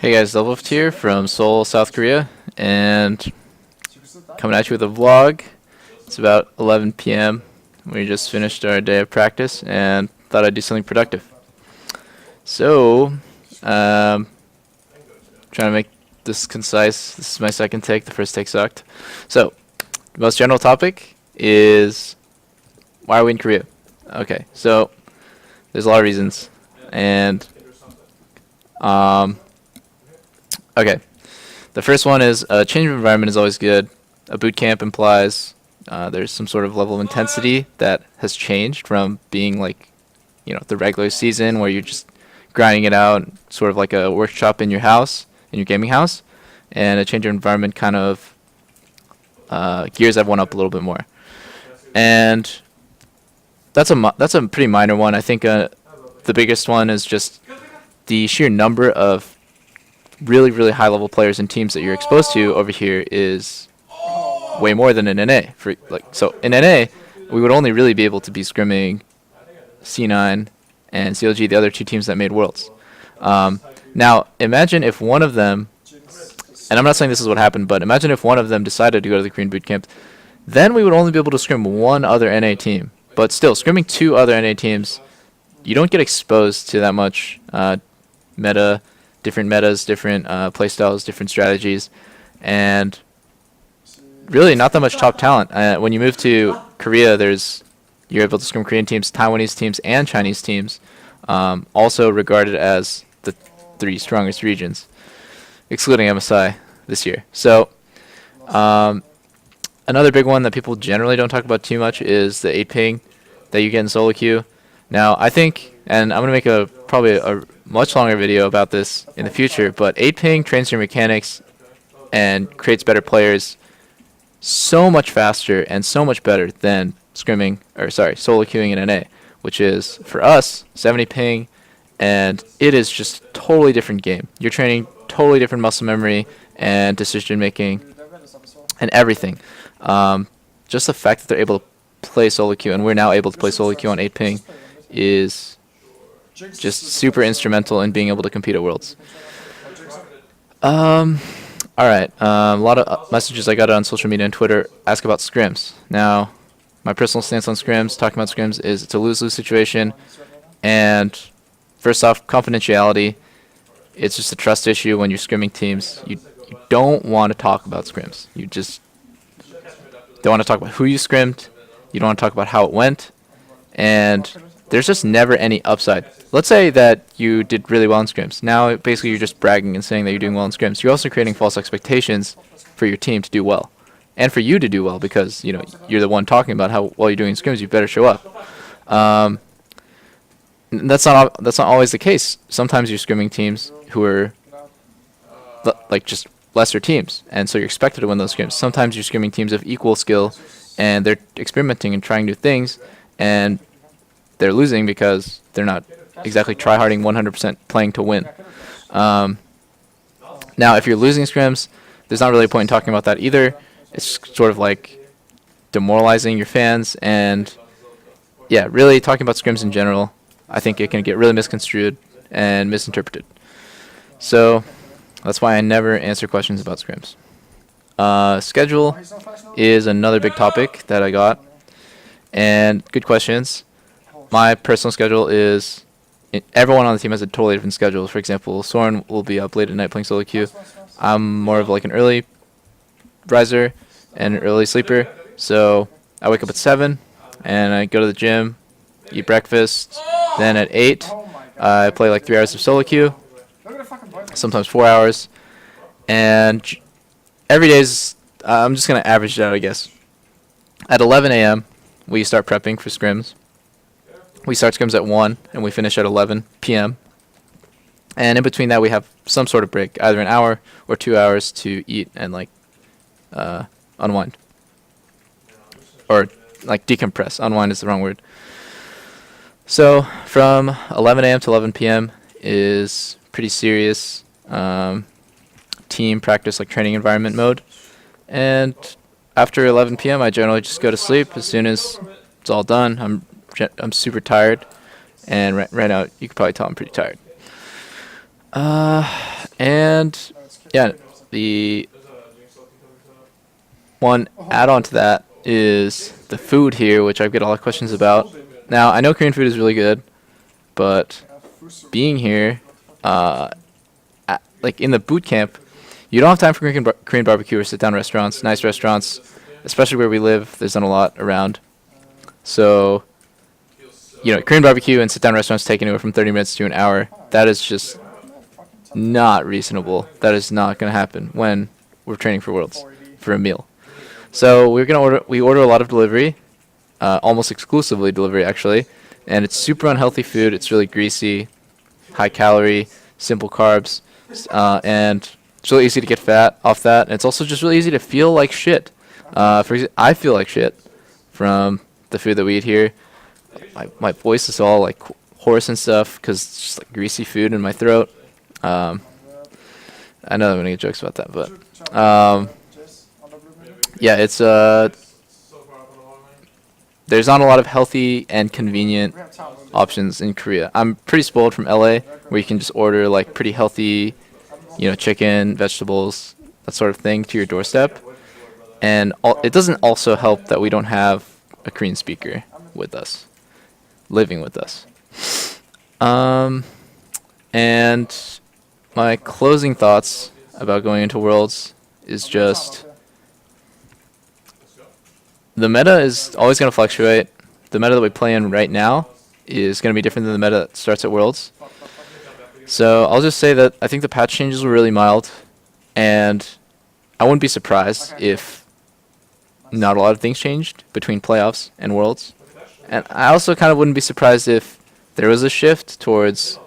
Hey guys, Doublelift here from Seoul, South Korea, and coming at you with a vlog. It's about 11 p.m. We just finished our day of practice and thought I'd do something productive. So, trying to make this concise. This is my second take. The first take sucked. So, the most general topic is why are we in Korea? Okay, so there's a lot of reasons, and okay, the first one is a change of environment is always good. A boot camp implies there's some sort of level of intensity that has changed from being like, the regular season where you're just grinding it out, sort of like a workshop in your house, in your gaming house, and a change of environment kind of gears everyone up a little bit more. And that's a pretty minor one. I think the biggest one is just the sheer number of really, really high-level players and teams that you're exposed to over here is way more than in NA. So in NA, we would only really be able to be scrimming C9 and CLG, the other two teams that made Worlds. Now, imagine if one of them, and I'm not saying this is what happened, but imagine if one of them decided to go to the Korean boot camp, then we would only be able to scrim one other NA team. But still, scrimming two other NA teams, you don't get exposed to that much different metas, different playstyles, different strategies, and really not that much top talent. When you move to Korea, you're able to scrim Korean teams, Taiwanese teams, and Chinese teams, also regarded as the three strongest regions, excluding MSI this year. So another big one that people generally don't talk about too much is the 8 ping that you get in solo queue. Now, I think, and I'm going to make probably a much longer video about this in the future, but 8 ping trains your mechanics and creates better players so much faster and so much better than solo queuing in NA, which is, for us, 70 ping, and it is just a totally different game. You're training totally different muscle memory and decision making and everything. Just the fact that they're able to play solo queue, and we're now able to play solo queue on 8 ping, is just super instrumental in being able to compete at Worlds. Alright, a lot of messages I got on social media and Twitter ask about scrims. Now, my personal stance on scrims, talking about scrims, is it's a lose-lose situation, and first off, confidentiality. It's just a trust issue when you're scrimming teams. You don't want to talk about scrims. You just don't want to talk about who you scrimmed. You don't want to talk about how it went, and there's just never any upside. Let's say that you did really well in scrims. Now, basically, you're just bragging and saying that you're doing well in scrims. You're also creating false expectations for your team to do well, and for you to do well, because you're the one talking about how well you're doing in scrims. You better show up. That's not always the case. Sometimes you're scrimming teams who are like just lesser teams, and so you're expected to win those scrims. Sometimes you're scrimming teams of equal skill, and they're experimenting and trying new things, and they're losing because they're not exactly tryharding 100% playing to win. Now, if you're losing scrims, there's not really a point in talking about that either. It's sort of like demoralizing your fans, and yeah, really talking about scrims in general, I think it can get really misconstrued and misinterpreted. So that's why I never answer questions about scrims. Schedule is another big topic that I got, and good questions. My personal schedule is, everyone on the team has a totally different schedule. For example, Soren will be up late at night playing solo queue. I'm more of like an early riser and an early sleeper. So I wake up at 7 and I go to the gym, eat breakfast. Then at 8, I play like 3 hours of solo queue, sometimes 4 hours. And every day is, I'm just going to average it out, I guess. At 11 a.m., we start prepping for scrims. We start scrims at 1, and we finish at 11 p.m. And in between that, we have some sort of break, either an hour or 2 hours to eat and, unwind. Or, decompress. Unwind is the wrong word. So, from 11 a.m. to 11 p.m. is pretty serious team practice, training environment mode. And after 11 p.m., I generally just go to sleep. As soon as it's all done, I'm super tired, and right now you can probably tell I'm pretty tired. And yeah, the one add-on to that is the food here, which I get a lot of questions about. Now, I know Korean food is really good, but being here, like in the boot camp, you don't have time for Korean barbecue or sit-down restaurants, nice restaurants, especially where we live. There's not a lot around. So, Korean barbecue and sit-down restaurants take anywhere from 30 minutes to an hour. That is just not reasonable. That is not going to happen when we're training for Worlds, for a meal. So we order a lot of delivery, almost exclusively delivery actually, and it's super unhealthy food. It's really greasy, high calorie, simple carbs, and it's really easy to get fat off that. And it's also just really easy to feel like shit. I feel like shit from the food that we eat here. My voice is all like hoarse and stuff because it's just like greasy food in my throat. I know I'm gonna get jokes about that, but yeah, it's there's not a lot of healthy and convenient options in Korea. I'm pretty spoiled from LA, where you can just order like pretty healthy, chicken, vegetables, that sort of thing to your doorstep. And it doesn't also help that we don't have a Korean speaker with us, living with us. And my closing thoughts about going into Worlds is just the meta is always going to fluctuate. The meta that we play in right now is going to be different than the meta that starts at Worlds. So I'll just say that I think the patch changes were really mild, and I wouldn't be surprised if not a lot of things changed between playoffs and Worlds. And I also kind of wouldn't be surprised if there was a shift towards,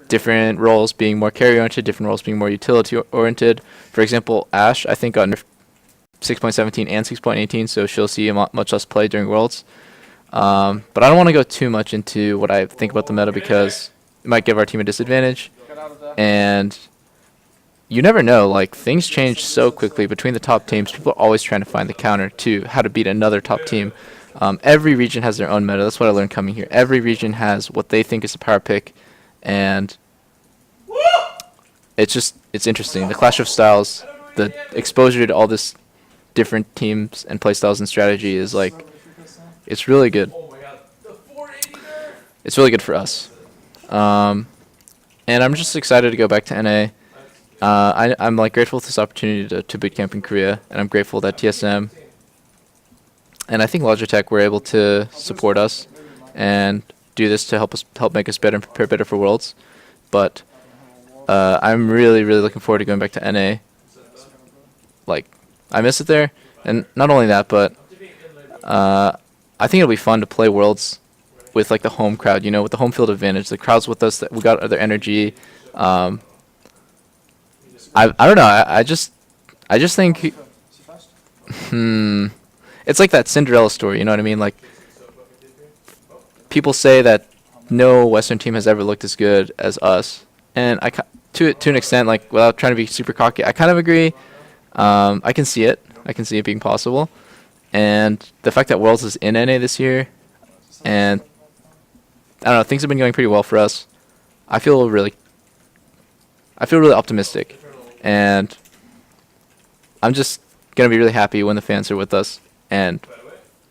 different roles being more carry-oriented, different roles being more utility-oriented. For example, Ashe, I think, got nerfed 6.17 and 6.18, so she'll see much less play during Worlds. But I don't want to go too much into what I think about the meta because it might give our team a disadvantage. And you never know, like, things change so quickly between the top teams. People are always trying to find the counter to how to beat another top team. Every region has their own meta. That's what I learned coming here. Every region has what they think is a power pick, and it's interesting. The clash of styles, the exposure to all this different teams and play styles and strategy is like, it's really good. It's really good for us. And I'm just excited to go back to NA. I'm like grateful for this opportunity to boot camp in Korea, and I'm grateful that TSM and I think Logitech were able to support us and do this to help make us better and prepare better for Worlds. But I'm really looking forward to going back to NA. Like, I miss it there, and not only that, but I think it'll be fun to play Worlds with like the home crowd, with the home field advantage. The crowd's with us, that we got their energy. I don't know. I just think it's like that Cinderella story. You know what I mean? Like, people say that no Western team has ever looked as good as us, and to an extent, like, without trying to be super cocky, I kind of agree. I can see it. I can see it being possible, and the fact that Worlds is in NA this year, and I don't know, things have been going pretty well for us. I feel really optimistic, and I'm just gonna be really happy when the fans are with us, and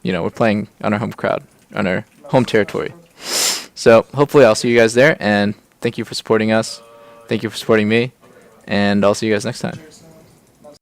we're playing on our home crowd, on our home territory. So hopefully I'll see you guys there, and thank you for supporting us. Thank you for supporting me, and I'll see you guys next time.